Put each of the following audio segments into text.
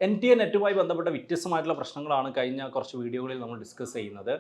NTA നെറ്റുമായി ബന്ധപ്പെട്ട വ്യത്യസ്തമായിട്ടുള്ള പ്രശ്നങ്ങളാണ് കഴിഞ്ഞ കുറച്ച് വീഡിയോകളിൽ നമ്മൾ ഡിസ്കസ് ചെയ്യുന്നത്.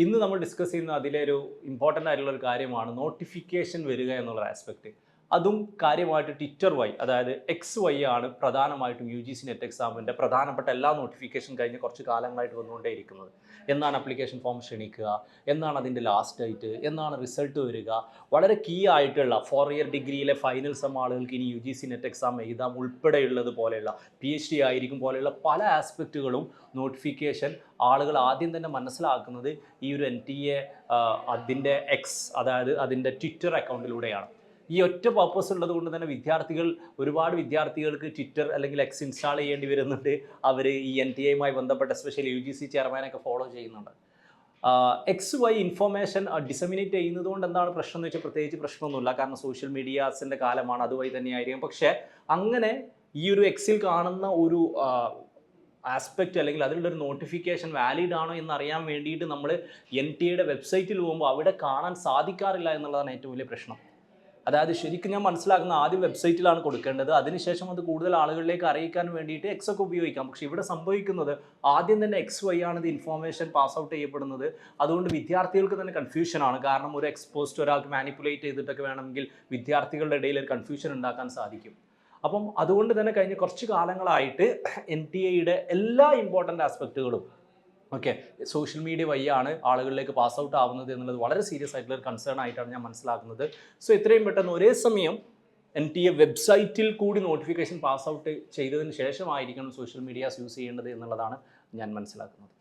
ഇന്ന് നമ്മൾ ഡിസ്കസ് ചെയ്യുന്ന അതിലെ ഒരു ഇമ്പോർട്ടൻ്റ് ആയിട്ടുള്ള ഒരു കാര്യമാണ് നോട്ടിഫിക്കേഷൻ വരിക എന്നുള്ള ആസ്പെക്റ്റ്. അതും കാര്യമായിട്ട് ട്വിറ്റർ വഴി, അതായത് എക്സ് വഴി ആണ് പ്രധാനമായിട്ടും UGC നെറ്റ് എക്സാമിൻ്റെ പ്രധാനപ്പെട്ട എല്ലാ നോട്ടിഫിക്കേഷൻ കഴിഞ്ഞ് കുറച്ച് കാലങ്ങളായിട്ട് വന്നുകൊണ്ടേയിരിക്കുന്നത്. എന്നാണ് അപ്ലിക്കേഷൻ ഫോം ക്ഷണിക്കുക, എന്നാണ് അതിൻ്റെ ലാസ്റ്റ് ഡേറ്റ്, എന്നാണ് റിസൾട്ട് വരിക, വളരെ കീ ആയിട്ടുള്ള 4 ഇയർ ഡിഗ്രിയിലെ ഫൈനൽ സെം ആളുകൾക്ക് ഇനി UGC നെറ്റ് എക്സാം എഴുതാം ഉൾപ്പെടെയുള്ളത് പോലെയുള്ള PhD ആയിരിക്കും പോലെയുള്ള പല ആസ്പെക്റ്റുകളും നോട്ടിഫിക്കേഷൻ ആളുകൾ ആദ്യം തന്നെ മനസ്സിലാക്കുന്നത് ഈ ഒരു NTA അതിൻ്റെ എക്സ്, അതായത് അതിൻ്റെ ട്വിറ്റർ അക്കൗണ്ടിലൂടെയാണ്. ഈ ഒറ്റ പർപ്പസ് ഉള്ളത് കൊണ്ട് തന്നെ ഒരുപാട് വിദ്യാർത്ഥികൾക്ക് ട്വിറ്റർ അല്ലെങ്കിൽ എക്സ് ഇൻസ്റ്റാൾ ചെയ്യേണ്ടി വരുന്നുണ്ട്. അവർ ഈ NTA ബന്ധപ്പെട്ട എസ്പെഷ്യലി UGC ചെയർമാനൊക്കെ ഫോളോ ചെയ്യുന്നുണ്ട്. എക്സ് വൈ ഇൻഫോർമേഷൻ ഡിസമിനേറ്റ് ചെയ്യുന്നത് കൊണ്ട് എന്താണ് പ്രശ്നം എന്ന് വെച്ചാൽ പ്രത്യേകിച്ച് പ്രശ്നമൊന്നുമില്ല. കാരണം സോഷ്യൽ മീഡിയാസിൻ്റെ കാലമാണ്, അതുവഴി തന്നെയായിരിക്കും. പക്ഷേ അങ്ങനെ ഈ ഒരു എക്സിൽ കാണുന്ന ഒരു ആസ്പെക്റ്റ് അല്ലെങ്കിൽ അതിലുള്ളൊരു നോട്ടിഫിക്കേഷൻ വാലിഡ് ആണോ എന്നറിയാൻ വേണ്ടിയിട്ട് നമ്മൾ NTA വെബ്സൈറ്റിൽ പോകുമ്പോൾ അവിടെ കാണാൻ സാധിക്കാറില്ല എന്നുള്ളതാണ് ഏറ്റവും വലിയ പ്രശ്നം. അതായത് ശരിക്കും ഞാൻ മനസ്സിലാക്കുന്ന ആദ്യം വെബ്സൈറ്റിലാണ് കൊടുക്കേണ്ടത്, അതിനുശേഷം അത് കൂടുതൽ ആളുകളിലേക്ക് അറിയിക്കാൻ വേണ്ടിയിട്ട് എക്സ് ഒക്കെ ഉപയോഗിക്കാം. പക്ഷേ ഇവിടെ സംഭവിക്കുന്നത് ആദ്യം തന്നെ എക്സ് വഴി ആണ് ഇത് ഇൻഫോർമേഷൻ പാസ് ഔട്ട് ചെയ്യപ്പെടുന്നത്. അതുകൊണ്ട് വിദ്യാർത്ഥികൾക്ക് തന്നെ കൺഫ്യൂഷനാണ്. കാരണം ഒരു എക്സ് പോസ്റ്റ് ഒരാൾക്ക് മാനിപ്പുലേറ്റ് ചെയ്തിട്ടൊക്കെ വേണമെങ്കിൽ വിദ്യാർത്ഥികളുടെ ഇടയിൽ ഒരു കൺഫ്യൂഷൻ ഉണ്ടാക്കാൻ സാധിക്കും. അപ്പം അതുകൊണ്ട് തന്നെ കഴിഞ്ഞ കുറച്ച് കാലങ്ങളായിട്ട് NTA എല്ലാ ഇമ്പോർട്ടൻ്റ് ആസ്പെക്റ്റുകളും സോഷ്യൽ മീഡിയ വഴിയാണ് ആളുകളിലേക്ക് പാസ് ഔട്ട് ആവുന്നത് എന്നുള്ളത് വളരെ സീരിയസ് ആയിട്ടുള്ള ഒരു കൺസേൺ ആയിട്ടാണ് ഞാൻ മനസ്സിലാക്കുന്നത്. സോ എത്രയും പെട്ടെന്ന് ഒരേ സമയം NTA വെബ്സൈറ്റിൽ കൂടി നോട്ടിഫിക്കേഷൻ പാസ് ഔട്ട് ചെയ്തതിന് ശേഷമായിരിക്കണം സോഷ്യൽ മീഡിയാസ് യൂസ് ചെയ്യേണ്ടത് എന്നുള്ളതാണ് ഞാൻ മനസ്സിലാക്കുന്നത്.